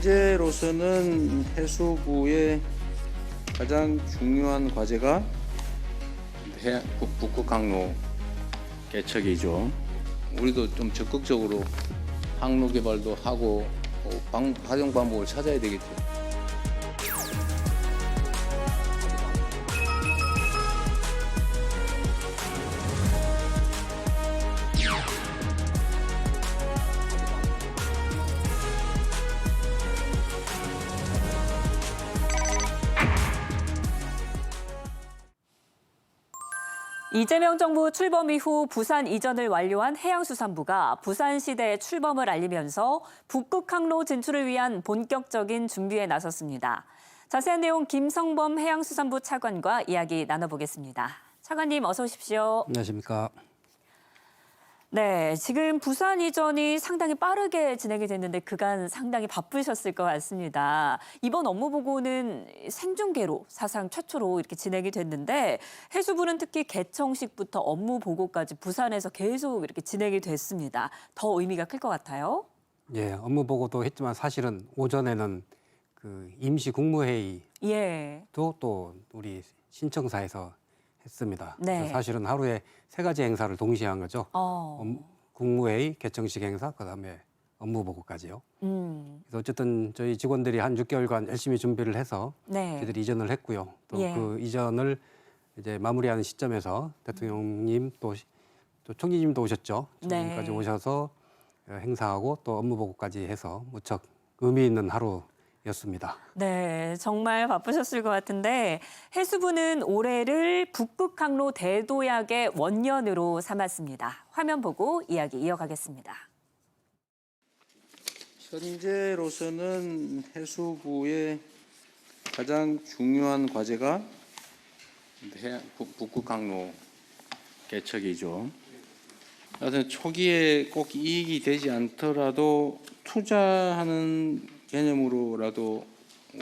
현재로서는 해수부의 가장 중요한 과제가 북극 항로 개척이죠. 우리도 좀 적극적으로 항로 개발도 하고 활용 방법을 찾아야 되겠죠. 이재명 정부 출범 이후 부산 이전을 완료한 해양수산부가 부산시대의 출범을 알리면서 북극항로 진출을 위한 본격적인 준비에 나섰습니다. 자세한 내용 김성범 해양수산부 차관과 이야기 나눠보겠습니다. 차관님 어서 오십시오. 안녕하십니까. 네, 지금 부산 이전이 상당히 빠르게 진행이 됐는데 그간 상당히 바쁘셨을 것 같습니다. 이번 업무 보고는 생중계로 사상 최초로 이렇게 진행이 됐는데 해수부는 특히 개청식부터 업무 보고까지 부산에서 계속 이렇게 진행이 됐습니다. 더 의미가 클 것 같아요. 예, 업무 보고도 했지만 사실은 오전에는 그 임시 국무회의도 예. 또 우리 신청사에서 했습니다. 네. 그래서 사실은 하루에 3가지 행사를 동시에 한 거죠. 국무회의, 개청식 행사, 그다음에 업무 보고까지요. 그래서 어쨌든 저희 직원들이 한 6개월간 열심히 준비를 해서 네. 저희들이 이전을 했고요. 또 예. 그 이전을 이제 마무리하는 시점에서 대통령님 또 총리님도 오셨죠. 총리님까지 네. 오셔서 행사하고 또 업무 보고까지 해서 무척 의미 있는 하루였습니다. 네, 정말 바쁘셨을 것 같은데 해수부는 올해를 북극항로 대도약의 원년으로 삼았습니다. 화면 보고 이야기 이어가겠습니다. 현재로서는 해수부의 가장 중요한 과제가 북극 항로 개척이죠. 하여튼 초기에 꼭 이익이 되지 않더라도 투자하는 개념으로라도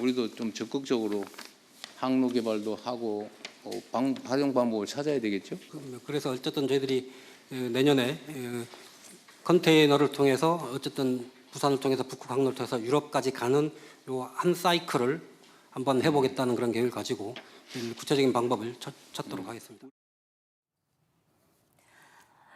우리도 좀 적극적으로 항로 개발도 하고 활용 방법을 찾아야 되겠죠. 그래서 어쨌든 저희들이 내년에 컨테이너를 통해서 어쨌든 부산을 통해서 북극 항로를 통해서 유럽까지 가는 요 한 사이클을 한번 해보겠다는 그런 계획을 가지고 구체적인 방법을 찾도록 하겠습니다.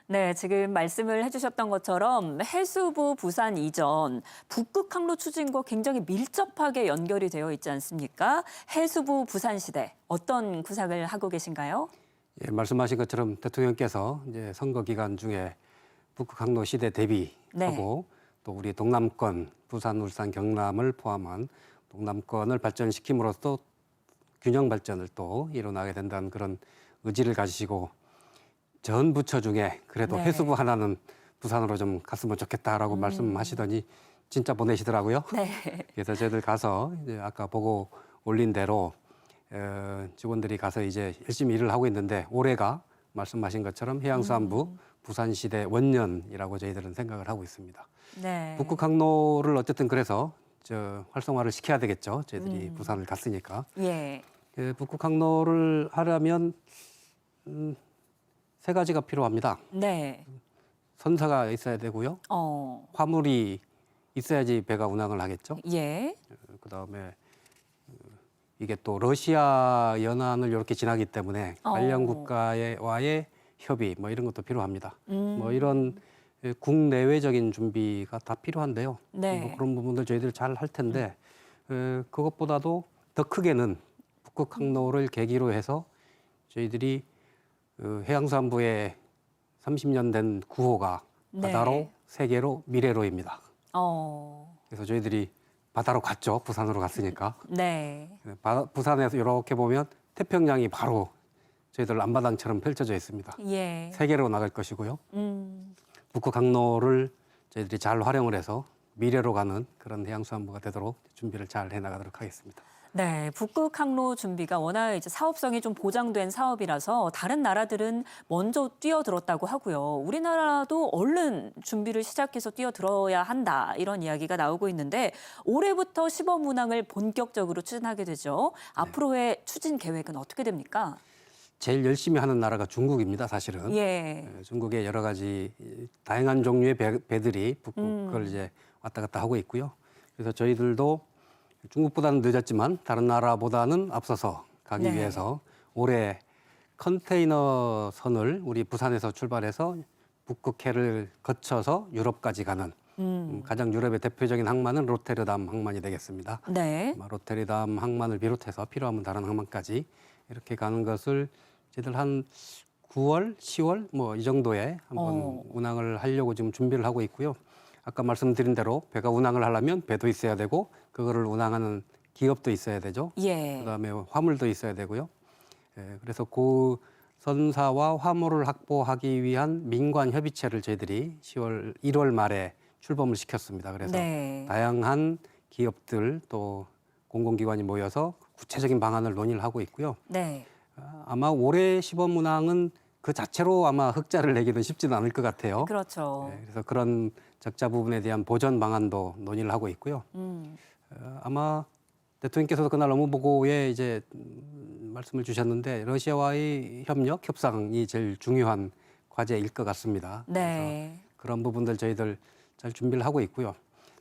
네, 지금 말씀을 해주셨던 것처럼 해수부 부산 이전, 북극항로 추진과 굉장히 밀접하게 연결이 되어 있지 않습니까? 해수부 부산시대, 어떤 구상을 하고 계신가요? 예, 말씀하신 것처럼 대통령께서 이제 선거 기간 중에 북극항로 시대 대비하고 또 우리 동남권, 부산, 울산, 경남을 포함한 동남권을 발전시킴으로써 균형 발전을 또 이뤄나가게 된다는 그런 의지를 가지시고 전 부처 중에 그래도 해수부 하나는 부산으로 좀 갔으면 좋겠다라고 말씀하시더니 진짜 보내시더라고요. 네. 그래서 저희들 가서 이제 아까 보고 올린 대로 직원들이 가서 이제 열심히 일을 하고 있는데 올해가 말씀하신 것처럼 해양수산부 부산시대 원년이라고 저희들은 생각을 하고 있습니다. 네. 북극항로를 어쨌든 그래서 활성화를 시켜야 되겠죠. 저희들이 부산을 갔으니까. 예. 북극항로를 하려면 3가지가 필요합니다. 네. 선사가 있어야 되고요. 화물이 있어야지 배가 운항을 하겠죠. 예. 그다음에 이게 또 러시아 연안을 이렇게 지나기 때문에 관련 국가와의 협의 뭐 이런 것도 필요합니다. 뭐 이런 국내외적인 준비가 다 필요한데요. 네. 뭐 그런 부분들 저희들 잘 할 텐데 그것보다도 더 크게는 북극항로를 계기로 해서 저희들이 해양수산부의 30년 된 구호가 바다로, 세계로, 미래로입니다. 그래서 저희들이 바다로 갔죠. 부산으로 갔으니까. 네. 부산에서 이렇게 보면 태평양이 바로 저희들 앞마당처럼 펼쳐져 있습니다. 예. 세계로 나갈 것이고요. 북극항로를 저희들이 잘 활용을 해서 미래로 가는 그런 해양수산부가 되도록 준비를 잘 해나가도록 하겠습니다. 네, 북극항로 준비가 워낙 이제 사업성이 좀 보장된 사업이라서 다른 나라들은 먼저 뛰어들었다고 하고요. 우리나라도 얼른 준비를 시작해서 뛰어들어야 한다 이런 이야기가 나오고 있는데 올해부터 시범 운항을 본격적으로 추진하게 되죠. 앞으로의 추진 계획은 어떻게 됩니까? 제일 열심히 하는 나라가 중국입니다, 사실은. 예. 중국의 여러 가지 다양한 종류의 배들이 북극을 이제 왔다 갔다 하고 있고요. 그래서 저희들도 중국보다는 늦었지만 다른 나라보다는 앞서서 가기 네. 위해서 올해 컨테이너 선을 우리 부산에서 출발해서 북극해를 거쳐서 유럽까지 가는 가장 유럽의 대표적인 항만은 로테르담 항만이 되겠습니다. 네. 아마 로테르담 항만을 비롯해서 필요하면 다른 항만까지 이렇게 가는 것을 저희들 한 9월, 10월 뭐 이 정도에 한번 운항을 하려고 지금 준비를 하고 있고요. 아까 말씀드린 대로 배가 운항을 하려면 배도 있어야 되고 그거를 운항하는 기업도 있어야 되죠. 예. 그다음에 화물도 있어야 되고요. 그래서 그 선사와 화물을 확보하기 위한 민관 협의체를 저희들이 1월 말에 출범을 시켰습니다. 그래서 네. 다양한 기업들 또 공공기관이 모여서 구체적인 방안을 논의를 하고 있고요. 네. 아마 올해 시범 운항은 그 자체로 아마 흑자를 내기는 쉽지는 않을 것 같아요. 그렇죠. 그래서 그런 적자 부분에 대한 보전 방안도 논의를 하고 있고요. 아마 대통령께서도 그날 업무보고에 이제 말씀을 주셨는데 러시아와의 협력, 협상이 제일 중요한 과제일 것 같습니다. 네. 그래서 그런 부분들 저희들 잘 준비를 하고 있고요.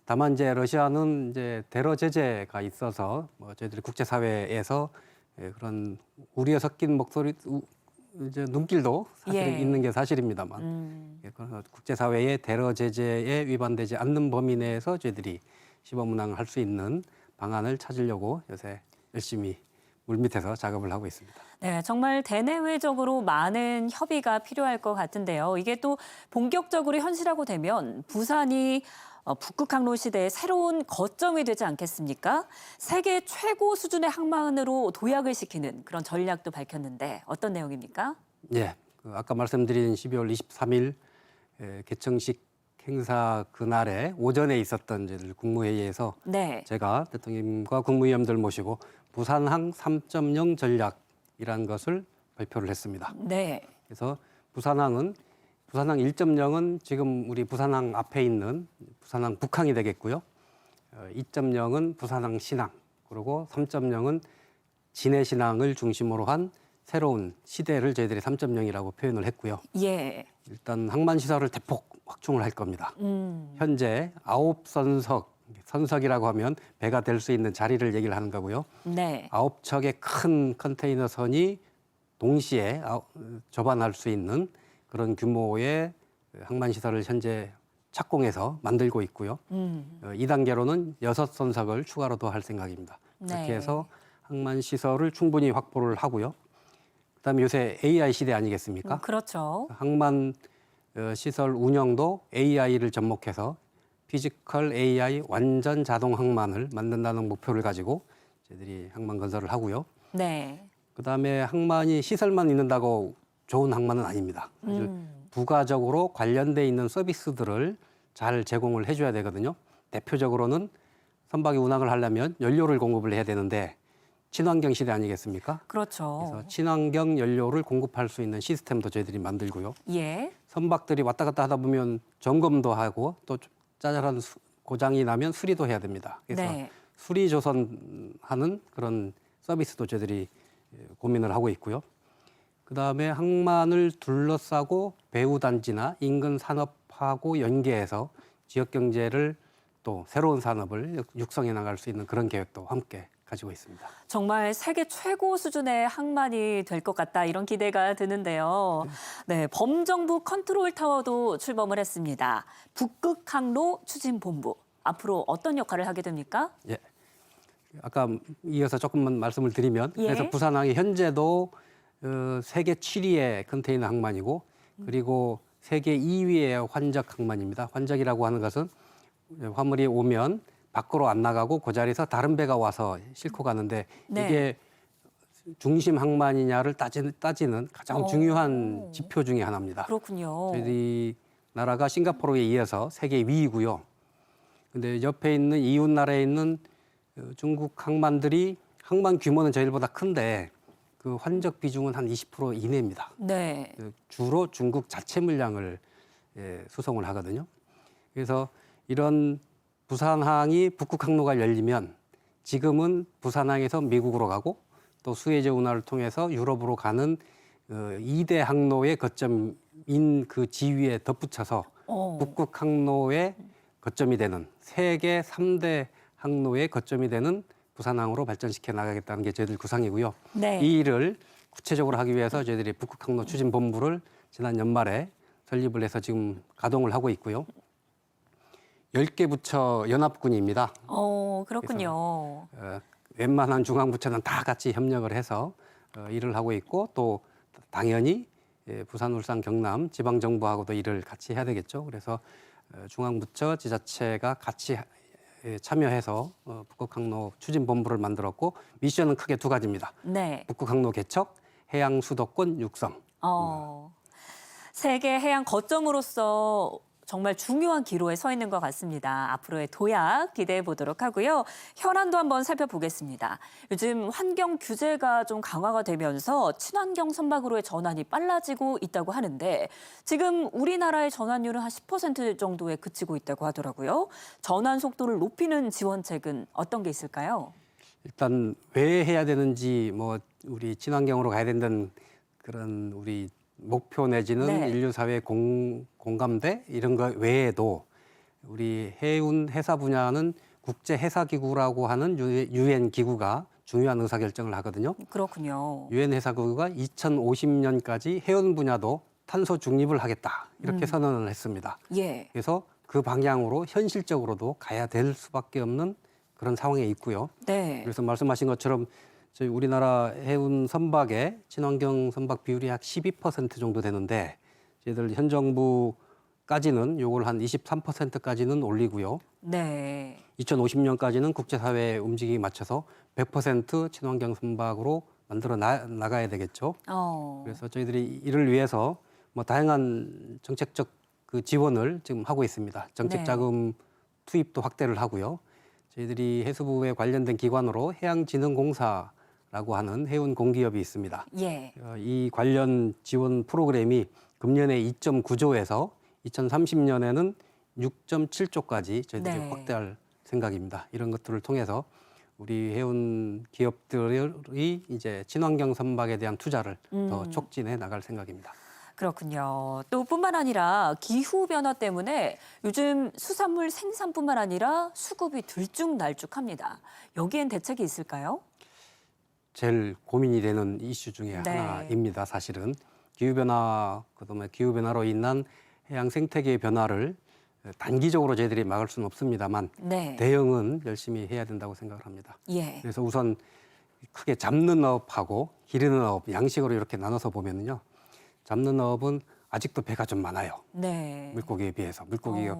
다만 이제 러시아는 이제 테러 제재가 있어서 뭐 저희들이 국제사회에서 그런 우려에 섞인 목소리, 이제 눈길도 사실 예. 있는 게 사실입니다만 그래서 국제사회의 테러 제재에 위반되지 않는 범위 내에서 저희들이 시범 운항을 할 수 있는 방안을 찾으려고 요새 열심히 물밑에서 작업을 하고 있습니다. 네, 정말 대내외적으로 많은 협의가 필요할 것 같은데요. 이게 또 본격적으로 현실화가 되면 부산이 북극항로 시대의 새로운 거점이 되지 않겠습니까? 세계 최고 수준의 항만으로 도약을 시키는 그런 전략도 밝혔는데 어떤 내용입니까? 예, 아까 말씀드린 12월 23일 개청식 행사 그날에 오전에 있었던 저희들 국무회의에서 네. 제가 대통령님과 국무위원들 모시고 부산항 3.0 전략이라는 것을 발표를 했습니다. 네. 그래서 부산항 1.0은 지금 우리 부산항 앞에 있는 부산항 북항이 되겠고요. 2.0은 부산항 신항, 그리고 3.0은 진해 신항을 중심으로 한 새로운 시대를 저희들이 3.0이라고 표현을 했고요. 예. 일단 항만 시설을 대폭 확충을 할 겁니다. 현재 9선석이라고 하면 배가 될 수 있는 자리를 얘기를 하는 거고요. 네. 9척의 큰 컨테이너 선이 동시에 접안할 수 있는 그런 규모의 항만 시설을 현재 착공해서 만들고 있고요. 2단계로는 6선석을 추가로 더 할 생각입니다. 네. 그렇게 해서 항만 시설을 충분히 확보를 하고요. 그다음에 요새 AI 시대 아니겠습니까? 그렇죠. 항만 시설 운영도 AI를 접목해서 피지컬 AI 완전 자동 항만을 만든다는 목표를 가지고 저희들이 항만 건설을 하고요. 네. 그다음에 항만이 시설만 있는다고 좋은 항만은 아닙니다. 사실 부가적으로 관련돼 있는 서비스들을 잘 제공을 해줘야 되거든요. 대표적으로는 선박이 운항을 하려면 연료를 공급을 해야 되는데 친환경 시대 아니겠습니까? 그렇죠. 그래서 친환경 연료를 공급할 수 있는 시스템도 저희들이 만들고요. 예. 선박들이 왔다 갔다 하다 보면 점검도 하고 또 짜잘한 고장이 나면 수리도 해야 됩니다. 그래서 네. 수리 조선하는 그런 서비스도 저희들이 고민을 하고 있고요. 그다음에 항만을 둘러싸고 배후 단지나 인근 산업하고 연계해서 지역 경제를 또 새로운 산업을 육성해 나갈 수 있는 그런 계획도 함께 가지고 있습니다. 정말 세계 최고 수준의 항만이 될 것 같다 이런 기대가 드는데요. 네, 범정부 컨트롤 타워도 출범을 했습니다. 북극항로 추진본부 앞으로 어떤 역할을 하게 됩니까? 예. 아까 이어서 조금만 말씀을 드리면 예. 그래서 부산항이 현재도 세계 7위의 컨테이너 항만이고 그리고 세계 2위의 환적 항만입니다. 환적이라고 하는 것은 화물이 오면 밖으로 안 나가고 그 자리에서 다른 배가 와서 싣고 가는데 네. 이게 중심 항만이냐를 따지는 가장 중요한 지표 중에 하나입니다. 그렇군요. 저희 나라가 싱가포르에 이어서 세계 위이고요. 근데 옆에 있는 이웃 나라에 있는 중국 항만들이 항만 규모는 저희보다 큰데 그 환적 비중은 한 20% 이내입니다. 네. 주로 중국 자체 물량을 수송을 하거든요. 그래서 이런 부산항이 북극항로가 열리면 지금은 부산항에서 미국으로 가고 또 수에즈 운하를 통해서 유럽으로 가는 2대 항로의 거점인 그 지위에 덧붙여서 북극항로의 거점이 되는 세계 3대 항로의 거점이 되는 부산항으로 발전시켜 나가겠다는 게 저희들 구상이고요. 네. 이 일을 구체적으로 하기 위해서 저희들이 북극항로 추진본부를 지난 연말에 설립을 해서 지금 가동을 하고 있고요. 10개 부처 연합군입니다. 그렇군요. 웬만한 중앙부처는 다 같이 협력을 해서 일을 하고 있고 또 당연히 부산, 울산, 경남 지방정부하고도 일을 같이 해야 되겠죠. 그래서 중앙부처, 지자체가 같이 참여해서 북극항로 추진본부를 만들었고 미션은 크게 두 가지입니다. 네. 북극항로 개척, 해양 수도권 육성. 세계 해양 거점으로서 정말 중요한 기로에 서 있는 것 같습니다. 앞으로의 도약 기대해 보도록 하고요. 현안도 한번 살펴보겠습니다. 요즘 환경 규제가 좀 강화가 되면서 친환경 선박으로의 전환이 빨라지고 있다고 하는데 지금 우리나라의 전환율은 한 10% 정도에 그치고 있다고 하더라고요. 전환 속도를 높이는 지원책은 어떤 게 있을까요? 일단 왜 해야 되는지 뭐 우리 친환경으로 가야 된다는 그런 우리 목표 내지는 네. 인류 사회 공감대 이런 거 외에도 우리 해운 해사 분야는 국제 해사 기구라고 하는 유엔 기구가 중요한 의사 결정을 하거든요. 그렇군요. 유엔 해사 기구가 2050년까지 해운 분야도 탄소 중립을 하겠다 이렇게 선언을 했습니다. 예. 그래서 그 방향으로 현실적으로도 가야 될 수밖에 없는 그런 상황에 있고요. 네. 그래서 말씀하신 것처럼 저희 우리나라 해운 선박의 친환경 선박 비율이 약 12% 정도 되는데 저희들 현 정부까지는 요걸 한 23%까지는 올리고요. 네. 2050년까지는 국제사회의 움직임에 맞춰서 100% 친환경 선박으로 만들어 나가야 되겠죠. 그래서 저희들이 이를 위해서 뭐 다양한 정책적 그 지원을 지금 하고 있습니다. 정책 네. 자금 투입도 확대를 하고요. 저희들이 해수부에 관련된 기관으로 해양진흥공사라고 하는 해운 공기업이 있습니다. 예. 이 관련 지원 프로그램이 금년에 2.9조에서 2030년에는 6.7조까지 저희들이 네. 확대할 생각입니다. 이런 것들을 통해서 우리 해운 기업들이 이제 친환경 선박에 대한 투자를 더 촉진해 나갈 생각입니다. 그렇군요. 또 뿐만 아니라 기후변화 때문에 요즘 수산물 생산뿐만 아니라 수급이 들쭉날쭉합니다. 여기엔 대책이 있을까요? 제일 고민이 되는 이슈 중에 네. 하나입니다. 사실은 기후변화, 그다음에 기후변화로 인한 해양 생태계의 변화를 단기적으로 저희들이 막을 수는 없습니다만 네. 대응은 열심히 해야 된다고 생각을 합니다. 예. 그래서 우선 크게 잡는 어업하고 기르는 어업 양식으로 이렇게 나눠서 보면은요. 잡는 어업은 아직도 배가 좀 많아요. 네. 물고기에 비해서. 물고기가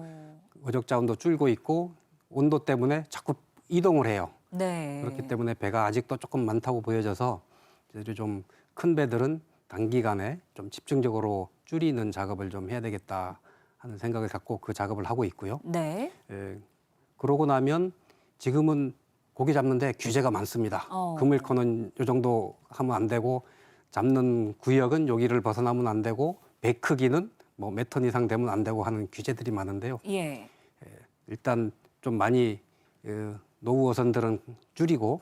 어적 자원도 줄고 있고 온도 때문에 자꾸 이동을 해요. 네. 그렇기 때문에 배가 아직도 조금 많다고 보여져서 저희들이 좀 큰 배들은 단기간에 좀 집중적으로 줄이는 작업을 좀 해야 되겠다 하는 생각을 갖고 그 작업을 하고 있고요. 네. 그러고 나면 지금은 고기 잡는데 규제가 많습니다. 그물코는 요 정도 하면 안 되고 잡는 구역은 여기를 벗어나면 안 되고 배 크기는 뭐 몇 톤 이상 되면 안 되고 하는 규제들이 많은데요. 예. 일단 좀 많이 노후 어선들은 줄이고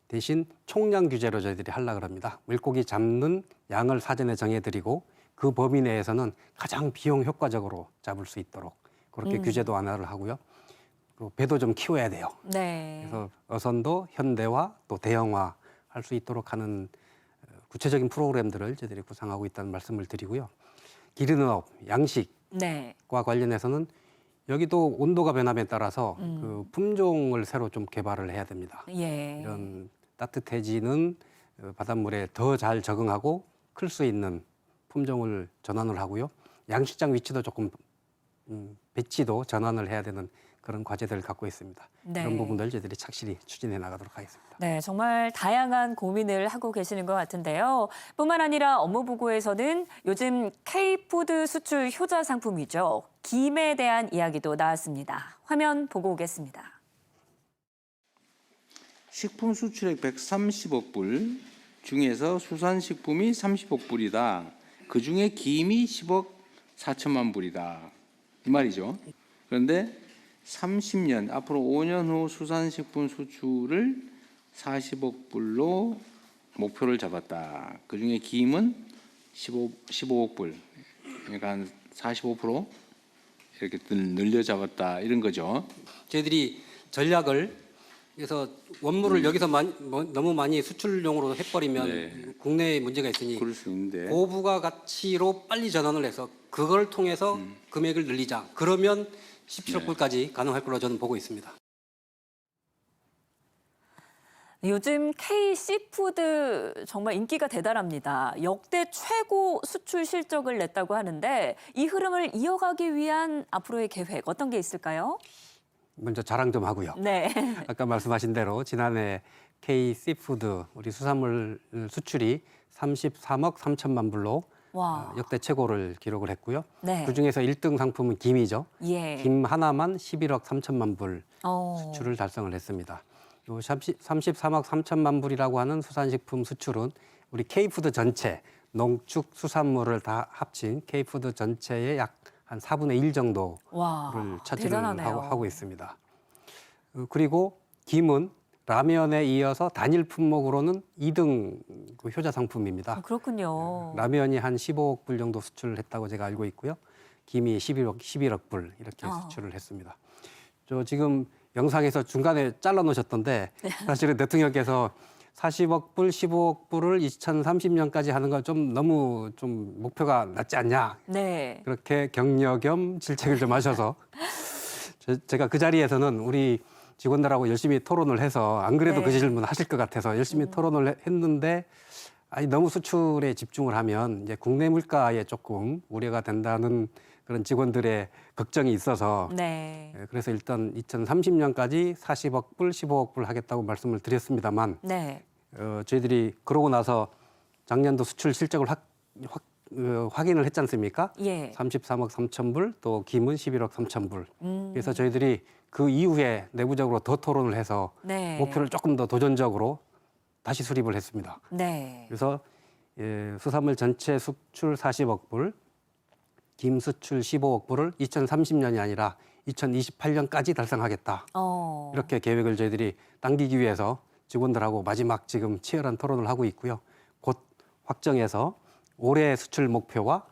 대신 총량 규제로 저희들이 하려고 합니다. 물고기 잡는 양을 사전에 정해드리고 그 범위 내에서는 가장 비용 효과적으로 잡을 수 있도록 그렇게 규제도 완화를 하고요. 그리고 배도 좀 키워야 돼요. 네. 그래서 어선도 현대화 또 대형화 할 수 있도록 하는 구체적인 프로그램들을 저희들이 구상하고 있다는 말씀을 드리고요. 기르는 업, 양식과 네. 관련해서는 여기도 온도가 변함에 따라서 그 품종을 새로 좀 개발을 해야 됩니다. 예. 이런 따뜻해지는 바닷물에 더 잘 적응하고 클 수 있는 품종을 전환을 하고요. 양식장 위치도 조금 배치도 전환을 해야 되는 그런 과제들을 갖고 있습니다. 네. 그런 부분들 저희들이 착실히 추진해 나가도록 하겠습니다. 네, 정말 다양한 고민을 하고 계시는 것 같은데요. 뿐만 아니라 업무 보고에서는 요즘 K푸드 수출 효자 상품이죠. 김에 대한 이야기도 나왔습니다. 화면 보고 오겠습니다. 식품 수출액 130억 불 중에서 수산식품이 30억 불이다. 그중에 김이 10억 4천만 불이다. 이 말이죠. 그런데 30년, 앞으로 5년 후 수산식품 수출을 40억 불로 목표를 잡았다. 그중에 김은 15억 불, 그러니까 한 45% 이렇게 늘려 잡았다. 이런 거죠. 저희들이 전략을 그래서 원물을 여기서 너무 많이 수출용으로 해버리면 네. 국내에 문제가 있으니 그럴 수 있는데 고부가 가치로 빨리 전환을 해서 그걸 통해서 금액을 늘리자. 그러면 17억 불까지 가능할 걸로 저는 보고 있습니다. 요즘 K-시푸드 정말 인기가 대단합니다. 역대 최고 수출 실적을 냈다고 하는데 이 흐름을 이어가기 위한 앞으로의 계획 어떤 게 있을까요? 먼저 자랑 좀 하고요. 네. 아까 말씀하신 대로 지난해 K-시푸드 우리 수산물 수출이 33억 3천만 불로 와. 역대 최고를 기록을 했고요. 네. 그중에서 1등 상품은 김이죠. 예. 김 하나만 11억 3천만 불 어. 수출을 달성을 했습니다. 요 33억 3천만 불이라고 하는 수산식품 수출은 우리 K푸드 전체 농축 수산물을 다 합친 K푸드 전체의 약 한 4분의 1 정도를 와. 차지를 대단하네요. 하고 있습니다. 그리고 김은 라면에 이어서 단일 품목으로는 2등 그 효자 상품입니다. 그렇군요. 라면이 한 15억 불 정도 수출을 했다고 제가 알고 있고요. 김이 11억 불 이렇게 수출을 했습니다. 저 지금 영상에서 중간에 잘라 놓으셨던데 사실은 대통령께서 40억 불, 15억 불을 2030년까지 하는 건 좀 너무 좀 목표가 낮지 않냐. 네. 그렇게 격려 겸 질책을 좀 하셔서 제가 그 자리에서는 우리 직원들하고 열심히 토론을 해서 안 그래도 네. 그 질문 하실 것 같아서 열심히 토론을 했는데 아니 너무 수출에 집중을 하면 이제 국내 물가에 조금 우려가 된다는 그런 직원들의 걱정이 있어서 네. 그래서 일단 2030년까지 40억 불, 15억 불 하겠다고 말씀을 드렸습니다만 네. 저희들이 그러고 나서 작년도 수출 실적을 확인을 했지 않습니까? 예. 33억 3천 불, 또 김은 11억 3천 불. 그래서 저희들이 그 이후에 내부적으로 더 토론을 해서 네. 목표를 조금 더 도전적으로 다시 수립을 했습니다. 네. 그래서 수산물 전체 수출 40억 불, 김 수출 15억 불을 2030년이 아니라 2028년까지 달성하겠다. 이렇게 계획을 저희들이 당기기 위해서 직원들하고 마지막 지금 치열한 토론을 하고 있고요. 곧 확정해서 올해 수출 목표와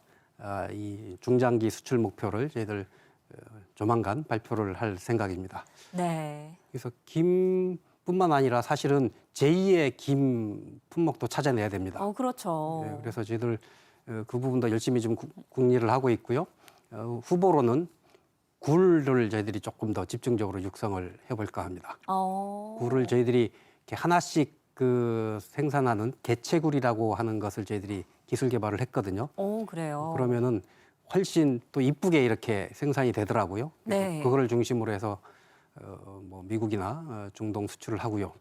이 중장기 수출 목표를 저희들 조만간 발표를 할 생각입니다. 네. 그래서 김뿐만 아니라 사실은 제2의 김 품목도 찾아내야 됩니다. 그렇죠. 네, 그래서 저희들 그 부분도 열심히 좀 궁리를 하고 있고요. 후보로는 굴을 저희들이 조금 더 집중적으로 육성을 해볼까 합니다. 굴을 저희들이 이렇게 하나씩 그 생산하는 개체굴이라고 하는 것을 저희들이 기술 개발을 했거든요. 그래요. 그러면은 훨씬 또 이쁘게 이렇게 생산이 되더라고요. 네. 그거를 중심으로 해서 뭐 미국이나 중동 수출을 하고요.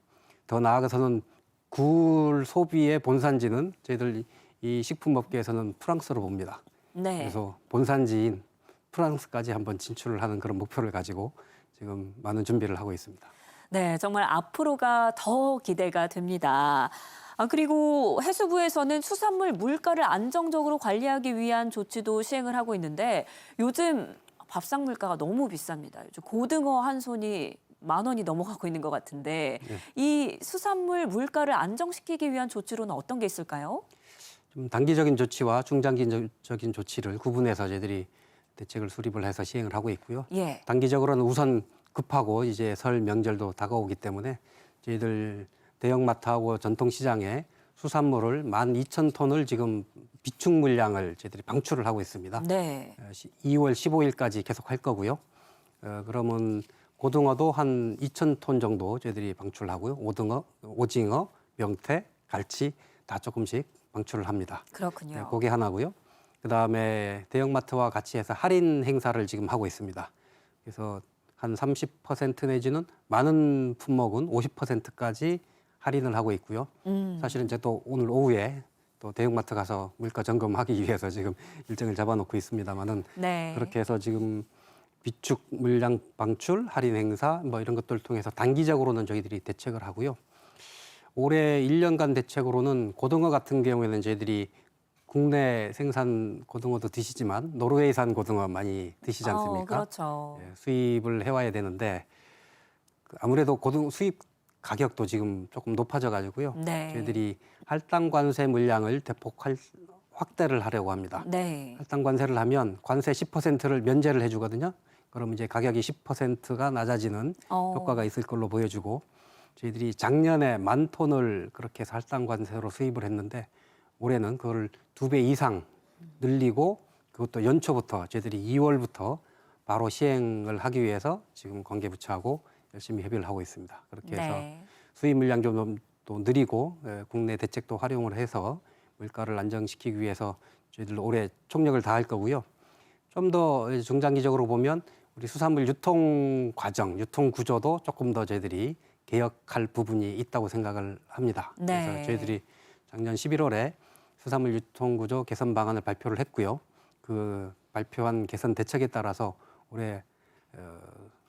더 나아가서는 굴 소비의 본산지는 저희들 이 식품업계에서는 프랑스로 봅니다. 네. 그래서 본산지인 프랑스까지 한번 진출을 하는 그런 목표를 가지고 지금 많은 준비를 하고 있습니다. 네, 정말 앞으로가 더 기대가 됩니다. 그리고 해수부에서는 수산물 물가를 안정적으로 관리하기 위한 조치도 시행을 하고 있는데 요즘 밥상 물가가 너무 비쌉니다. 요즘 고등어 한 손이 10,000원이 넘어가고 있는 것 같은데 네. 이 수산물 물가를 안정시키기 위한 조치로는 어떤 게 있을까요? 좀 단기적인 조치와 중장기적인 조치를 구분해서 저희들이 대책을 수립을 해서 시행을 하고 있고요. 예. 단기적으로는 우선 급하고 이제 설 명절도 다가오기 때문에 저희들 대형마트하고 전통시장에 수산물을 12,000톤을 지금 비축 물량을 저희들이 방출을 하고 있습니다. 네. 2월 15일까지 계속 할 거고요. 그러면 고등어도 한 2,000톤 정도 저희들이 방출하고요. 오징어, 명태, 갈치 다 조금씩 방출을 합니다. 그렇군요. 네, 그게 하나고요. 그다음에 대형마트와 같이 해서 할인 행사를 지금 하고 있습니다. 그래서 한 30% 내지는 많은 품목은 50%까지 할인을 하고 있고요. 사실은 이제 또 오늘 오후에 또 대형마트 가서 물가 점검하기 위해서 지금 일정을 잡아놓고 있습니다만은 네. 그렇게 해서 지금 비축 물량 방출, 할인 행사 뭐 이런 것들을 통해서 단기적으로는 저희들이 대책을 하고요. 올해 1년간 대책으로는 고등어 같은 경우에는 저희들이 국내 생산 고등어도 드시지만 노르웨이산 고등어 많이 드시지 않습니까? 그렇죠. 예, 수입을 해와야 되는데 아무래도 고등어 수입 가격도 지금 조금 높아져 가지고요. 네. 저희들이 할당 관세 물량을 대폭 확대를 하려고 합니다. 네. 할당 관세를 하면 관세 10%를 면제를 해주거든요. 그럼 이제 가격이 10%가 낮아지는 효과가 있을 걸로 보여지고 저희들이 작년에 10,000톤을 그렇게 해서 할당관세로 수입을 했는데 올해는 그걸 2배 이상 늘리고 그것도 연초부터 저희들이 2월부터 바로 시행을 하기 위해서 지금 관계부처하고 열심히 협의를 하고 있습니다. 그렇게 해서 네. 수입 물량 좀 또 늘리고 국내 대책도 활용을 해서 물가를 안정시키기 위해서 저희들 올해 총력을 다할 거고요. 좀 더 중장기적으로 보면 우리 수산물 유통 과정, 유통 구조도 조금 더 저희들이 개혁할 부분이 있다고 생각을 합니다. 네. 그래서 저희들이 작년 11월에 수산물 유통 구조 개선 방안을 발표를 했고요. 그 발표한 개선 대책에 따라서 올해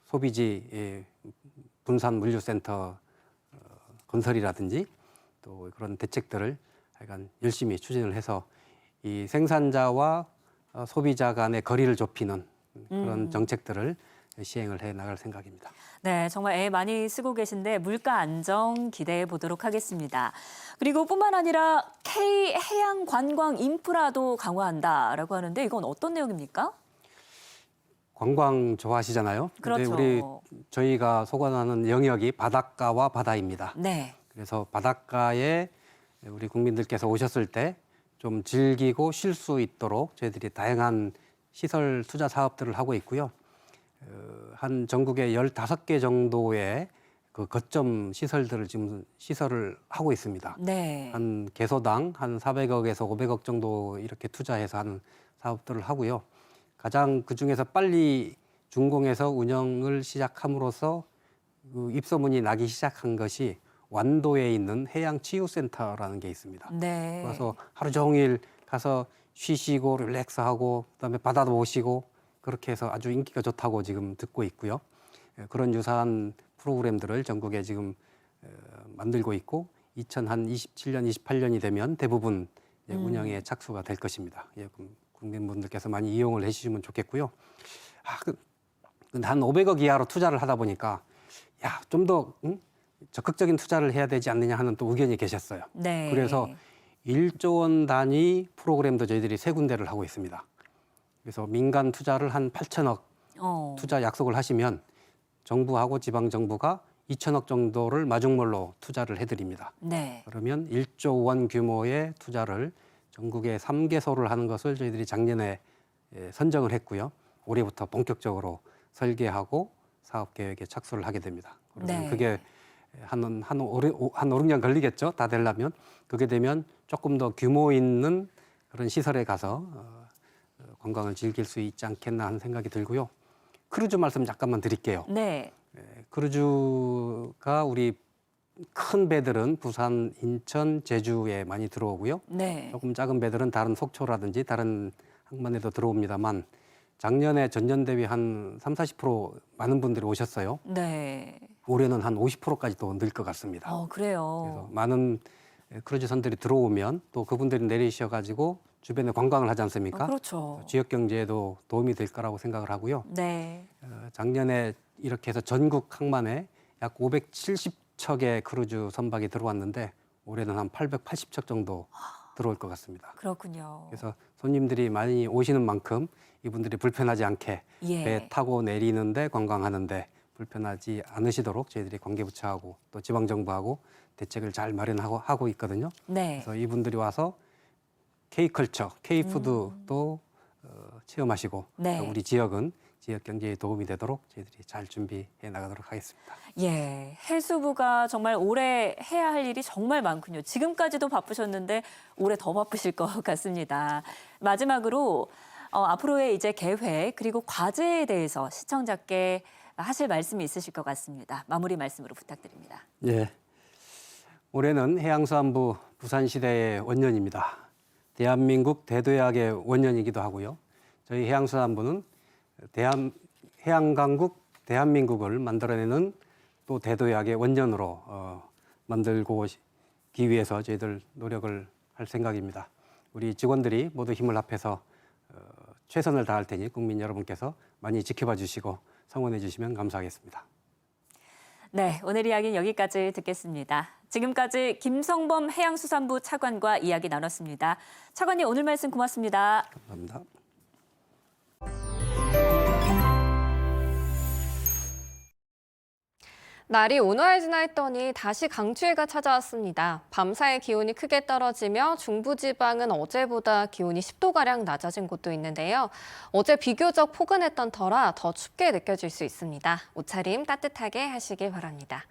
소비지 분산 물류센터 건설이라든지 또 그런 대책들을 약간 열심히 추진을 해서 이 생산자와 소비자 간의 거리를 좁히는 그런 정책들을 시행을 해 나갈 생각입니다. 네, 정말 애 많이 쓰고 계신데 물가 안정 기대해 보도록 하겠습니다. 그리고 뿐만 아니라 K 해양 관광 인프라도 강화한다라고 하는데 이건 어떤 내용입니까? 관광 좋아하시잖아요. 근데 그렇죠. 저희가 소관하는 영역이 바닷가와 바다입니다. 네. 그래서 바닷가에 우리 국민들께서 오셨을 때 좀 즐기고 쉴 수 있도록 저희들이 다양한 시설 투자 사업들을 하고 있고요. 한 전국에 15개 정도의 그 거점 시설들을 지금 시설을 하고 있습니다. 네. 한 개소당 한 400억에서 500억 정도 이렇게 투자해서 하는 사업들을 하고요. 가장 그중에서 빨리 준공해서 운영을 시작함으로써 그 입소문이 나기 시작한 것이 완도에 있는 해양치유센터라는 게 있습니다. 네. 그래서 하루 종일 가서 쉬시고 릴렉스하고 그다음에 바다도 보시고 그렇게 해서 아주 인기가 좋다고 지금 듣고 있고요. 그런 유사한 프로그램들을 전국에 지금 만들고 있고 2027년, 28년이 되면 대부분 운영에 착수가 될 것입니다. 그럼 국민분들께서 많이 이용을 해주시면 좋겠고요. 근데 한 500억 이하로 투자를 하다 보니까 좀 더 적극적인 투자를 해야 되지 않느냐 하는 또 의견이 계셨어요. 네. 그래서 1조 원 단위 프로그램도 저희들이 3군데를 하고 있습니다. 그래서 민간 투자를 한 8천억 투자 약속을 하시면 정부하고 지방정부가 2천억 정도를 마중물로 투자를 해드립니다. 네. 그러면 1조 원 규모의 투자를 전국에 3개소를 하는 것을 저희들이 작년에 선정을 했고요. 올해부터 본격적으로 설계하고 사업 계획에 착수를 하게 됩니다. 그러면 네. 그게 한 5, 6년 걸리겠죠. 다 되려면. 그게 되면 조금 더 규모 있는 그런 시설에 가서 관광을 즐길 수 있지 않겠나 하는 생각이 들고요. 크루즈 말씀 잠깐만 드릴게요. 네. 크루즈가 우리 큰 배들은 부산, 인천, 제주에 많이 들어오고요. 네. 조금 작은 배들은 다른 속초라든지 다른 항만에도 들어옵니다만 작년에 전년 대비 한 30-40% 많은 분들이 오셨어요. 네. 올해는 한 50%까지 더 늘 것 같습니다. 그래요. 그래서 많은 크루즈선들이 들어오면 또 그분들이 내리셔가지고 주변에 관광을 하지 않습니까? 그렇죠. 지역 경제에도 도움이 될 거라고 생각을 하고요. 네. 작년에 이렇게 해서 전국 항만에 약 570척의 크루즈 선박이 들어왔는데 올해는 한 880척 정도 들어올 것 같습니다. 그렇군요. 그래서 손님들이 많이 오시는 만큼 이분들이 불편하지 않게 예. 배 타고 내리는데 관광하는데 불편하지 않으시도록 저희들이 관계부처하고 또 지방정부하고 대책을 잘 마련하고 있거든요. 네. 그래서 이분들이 와서 K컬처, K푸드도 체험하시고 네. 또 우리 지역은 지역 경제에 도움이 되도록 저희들이 잘 준비해 나가도록 하겠습니다. 예, 해수부가 정말 올해 해야 할 일이 정말 많군요. 지금까지도 바쁘셨는데 올해 더 바쁘실 것 같습니다. 마지막으로 앞으로의 이제 계획 그리고 과제에 대해서 시청자께 하실 말씀이 있으실 것 같습니다. 마무리 말씀으로 부탁드립니다. 예, 올해는 해양수산부 부산시대의 원년입니다. 대한민국 대도약의 원년이기도 하고요. 저희 해양수산부는 해양강국 대한민국을 만들어내는 또 대도약의 원년으로 만들기 위해서 저희들 노력을 할 생각입니다. 우리 직원들이 모두 힘을 합해서 최선을 다할 테니 국민 여러분께서 많이 지켜봐 주시고 성원해 주시면 감사하겠습니다. 네, 오늘 이야기는 여기까지 듣겠습니다. 지금까지 김성범 해양수산부 차관과 이야기 나눴습니다. 차관님 오늘 말씀 고맙습니다. 감사합니다. 날이 온화해지나 했더니 다시 강추위가 찾아왔습니다. 밤사이 기온이 크게 떨어지며 중부지방은 어제보다 기온이 10도가량 낮아진 곳도 있는데요. 어제 비교적 포근했던 터라 더 춥게 느껴질 수 있습니다. 옷차림 따뜻하게 하시길 바랍니다.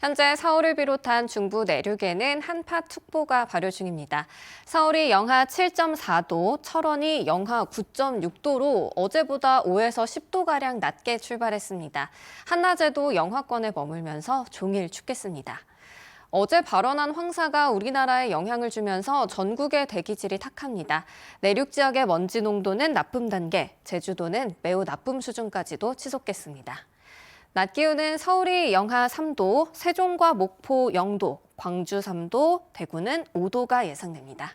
현재 서울을 비롯한 중부 내륙에는 한파특보가 발효 중입니다. 서울이 영하 7.4도, 철원이 영하 9.6도로 어제보다 5에서 10도가량 낮게 출발했습니다. 한낮에도 영하권에 머물면서 종일 춥겠습니다. 어제 발원한 황사가 우리나라에 영향을 주면서 전국의 대기질이 탁합니다. 내륙 지역의 먼지 농도는 나쁨 단계, 제주도는 매우 나쁨 수준까지도 치솟겠습니다. 낮 기온은 서울이 영하 3도, 세종과 목포 0도, 광주 3도, 대구는 5도가 예상됩니다.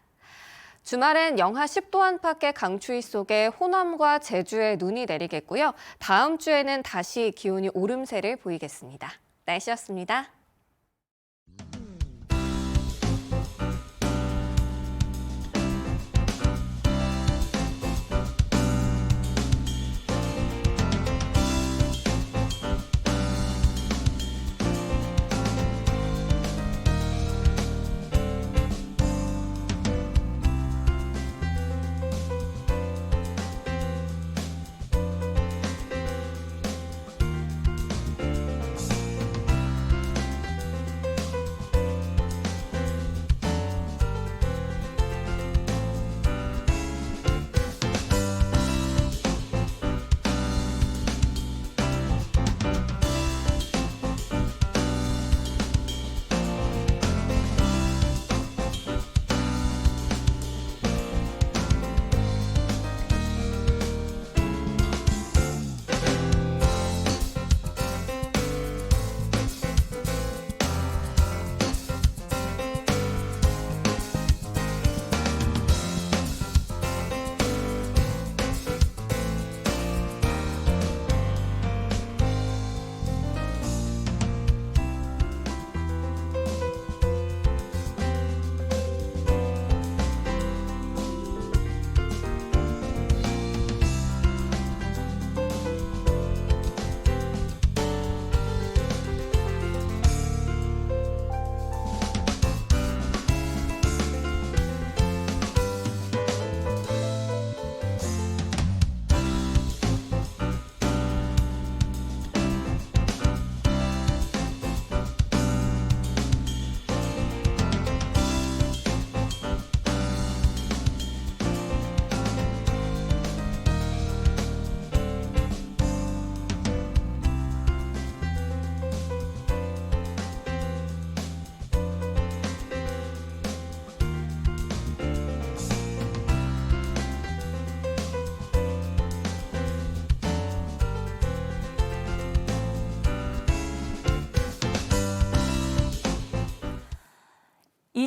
주말엔 영하 10도 안팎의 강추위 속에 호남과 제주에 눈이 내리겠고요. 다음 주에는 다시 기온이 오름세를 보이겠습니다. 날씨였습니다.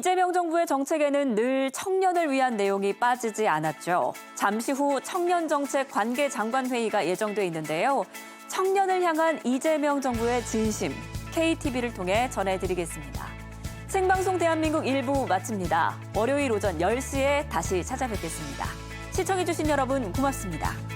이재명 정부의 정책에는 늘 청년을 위한 내용이 빠지지 않았죠. 잠시 후 청년정책 관계장관회의가 예정돼 있는데요. 청년을 향한 이재명 정부의 진심, KTV를 통해 전해드리겠습니다. 생방송 대한민국 1부 마칩니다. 월요일 오전 10시에 다시 찾아뵙겠습니다. 시청해주신 여러분 고맙습니다.